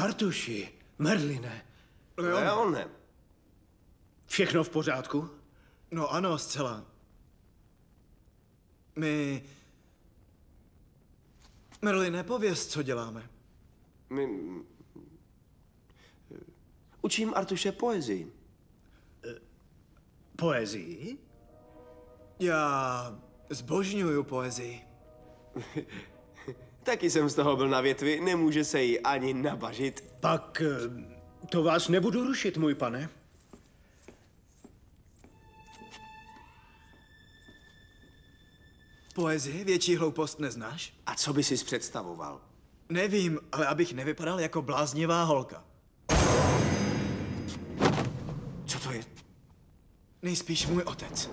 Artuši, Merline, Leone. všechno v pořádku? No ano, zcela. Merli, nepověz, co děláme. Učím Artuše poezii. Poezii? Já zbožňuju poezii. Taky jsem z toho byl na větvi, nemůže se jí ani nabažit. Pak to vás nebudu rušit, můj pane. Poezii větší hloupost neznáš? A co by sis představoval? Nevím, ale abych nevypadal jako bláznivá holka. Co to je? Nejspíš můj otec.